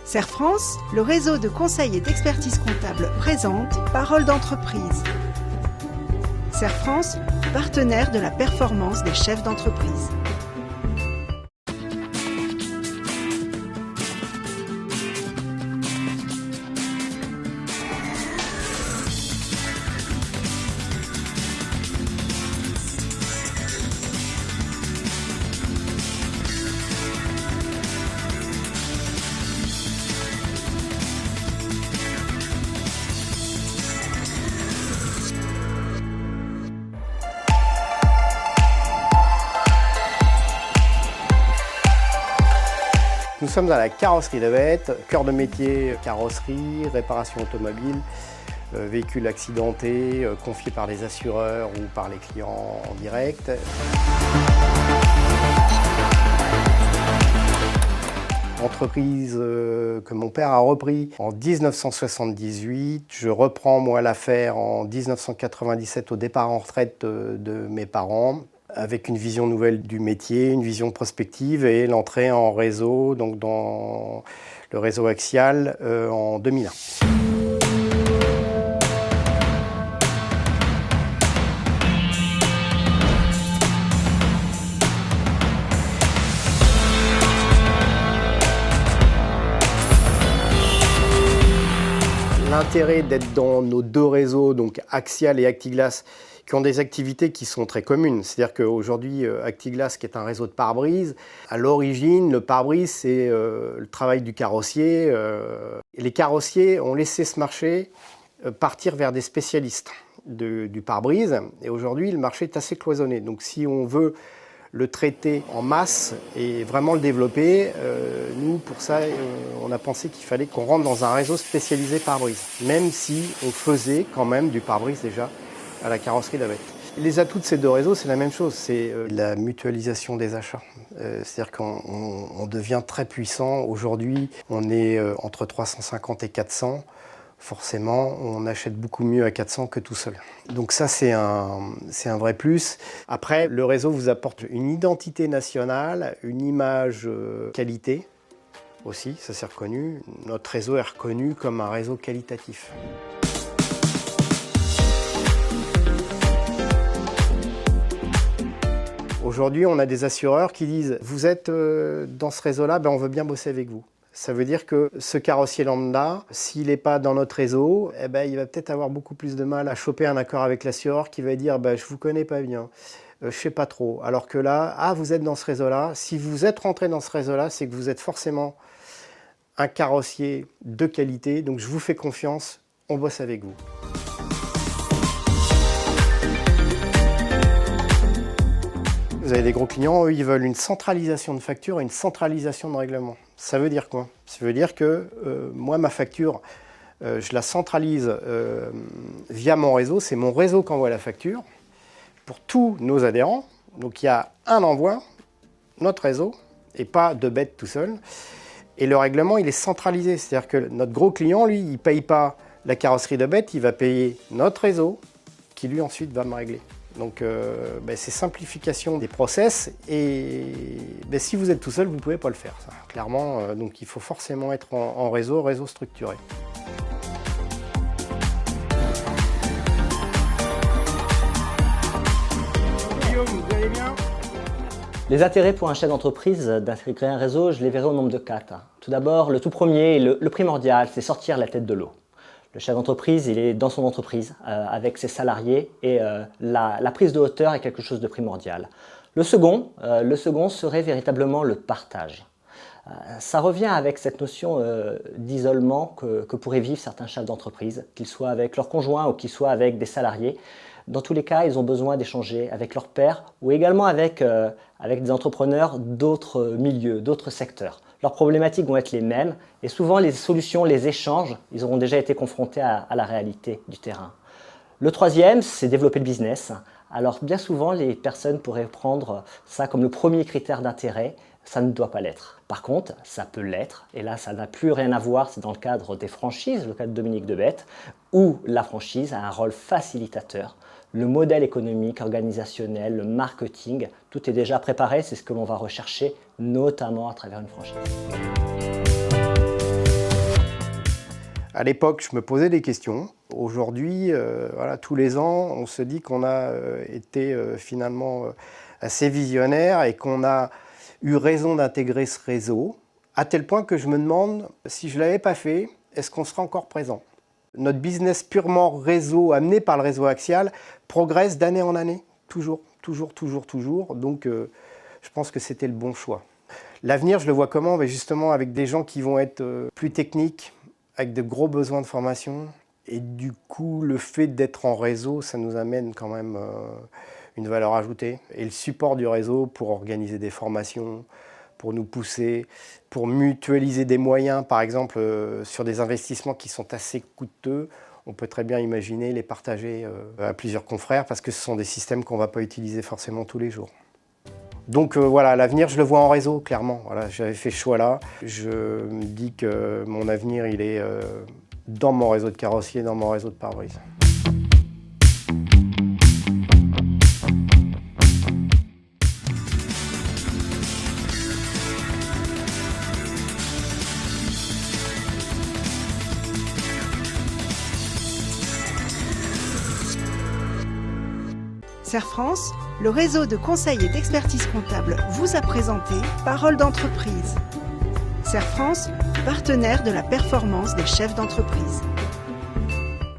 Serfrance, le réseau de conseil et d'expertise comptable présente Parole d'entreprise. Serfrance, partenaire de la performance des chefs d'entreprise. Nous sommes à la carrosserie de Bette, cœur de métier, carrosserie, réparation automobile, véhicules accidentés, confiés par les assureurs ou par les clients en direct. Entreprise que mon père a repris en 1978. Je reprends moi l'affaire en 1997 au départ en retraite de mes parents, avec une vision nouvelle du métier, une vision prospective et l'entrée en réseau, donc dans le réseau Axial en 2001. L'intérêt d'être dans nos deux réseaux, donc Axial et Actiglas, qui ont des activités qui sont très communes. C'est-à-dire qu'aujourd'hui, Actiglas, qui est un réseau de pare-brise, à l'origine, le pare-brise, c'est le travail du carrossier. Et les carrossiers ont laissé ce marché partir vers des spécialistes du pare-brise. Et aujourd'hui, le marché est assez cloisonné. Donc si on veut le traiter en masse et vraiment le développer, nous, pour ça, on a pensé qu'il fallait qu'on rentre dans un réseau spécialisé pare-brise, même si on faisait quand même du pare-brise déjà à la carrosserie de Bette. Les atouts de ces deux réseaux, c'est la même chose, c'est la mutualisation des achats. C'est-à-dire qu'on devient très puissant. Aujourd'hui, on est entre 350 et 400. Forcément, on achète beaucoup mieux à 400 que tout seul. Donc ça, c'est un vrai plus. Après, le réseau vous apporte une identité nationale, une image qualité aussi, ça c'est reconnu. Notre réseau est reconnu comme un réseau qualitatif. Aujourd'hui, on a des assureurs qui disent « Vous êtes dans ce réseau-là, on veut bien bosser avec vous ». Ça veut dire que ce carrossier lambda, s'il n'est pas dans notre réseau, il va peut-être avoir beaucoup plus de mal à choper un accord avec l'assureur qui va dire « Je ne vous connais pas bien, je ne sais pas trop ». Alors que là, vous êtes dans ce réseau-là. Si vous êtes rentré dans ce réseau-là, c'est que vous êtes forcément un carrossier de qualité. Donc je vous fais confiance, on bosse avec vous. Vous avez des gros clients, eux, ils veulent une centralisation de facture et une centralisation de règlement. Ça veut dire quoi? Ça veut dire que moi, ma facture, je la centralise via mon réseau. C'est mon réseau qui envoie la facture pour tous nos adhérents. Donc il y a un envoi, notre réseau, et pas de Bette tout seul. Et le règlement, il est centralisé. C'est-à-dire que notre gros client, lui, il ne paye pas la carrosserie de Bette, il va payer notre réseau qui, lui, ensuite, va me régler. Donc c'est simplification des process et si vous êtes tout seul, vous ne pouvez pas le faire. Ça. Clairement, donc il faut forcément être en réseau structuré. Guillaume, vous allez bien? Les intérêts pour un chef d'entreprise d'intégrer un réseau, je les verrai au nombre de 4. Tout d'abord, le tout premier et le primordial, c'est sortir la tête de l'eau. Le chef d'entreprise, il est dans son entreprise avec ses salariés et la prise de hauteur est quelque chose de primordial. Le second serait véritablement le partage. Ça revient avec cette notion d'isolement que pourraient vivre certains chefs d'entreprise, qu'ils soient avec leurs conjoints ou qu'ils soient avec des salariés. Dans tous les cas, ils ont besoin d'échanger avec leurs pairs ou également avec des entrepreneurs d'autres milieux, d'autres secteurs. Leurs problématiques vont être les mêmes et souvent les solutions, les échanges, ils auront déjà été confrontés à la réalité du terrain. Le troisième, c'est développer le business. Alors bien souvent, les personnes pourraient prendre ça comme le premier critère d'intérêt. Ça ne doit pas l'être. Par contre, ça peut l'être, et là, ça n'a plus rien à voir, c'est dans le cadre des franchises, le cas de Dominique de Bette, où la franchise a un rôle facilitateur. Le modèle économique, organisationnel, le marketing, tout est déjà préparé, c'est ce que l'on va rechercher, notamment à travers une franchise. À l'époque, je me posais des questions. Aujourd'hui, voilà, tous les ans, on se dit qu'on a été finalement assez visionnaire et qu'on a eu raison d'intégrer ce réseau, à tel point que je me demande, si je ne l'avais pas fait, est-ce qu'on sera encore présent? Notre business purement réseau, amené par le réseau Axial, progresse d'année en année, toujours. Donc, je pense que c'était le bon choix. L'avenir, je le vois comment? Justement, avec des gens qui vont être plus techniques, avec de gros besoins de formation. Et du coup, le fait d'être en réseau, ça nous amène quand même une valeur ajoutée. Et le support du réseau pour organiser des formations, pour nous pousser, pour mutualiser des moyens, par exemple, sur des investissements qui sont assez coûteux, on peut très bien imaginer les partager à plusieurs confrères parce que ce sont des systèmes qu'on ne va pas utiliser forcément tous les jours. Donc voilà, l'avenir, je le vois en réseau, clairement. Voilà, j'avais fait ce choix-là. Je me dis que mon avenir, il est dans mon réseau de carrossier, dans mon réseau de pare-brise. Serfrance, le réseau de conseil et d'expertise comptable vous a présenté Parole d'entreprise. Serfrance, partenaire de la performance des chefs d'entreprise.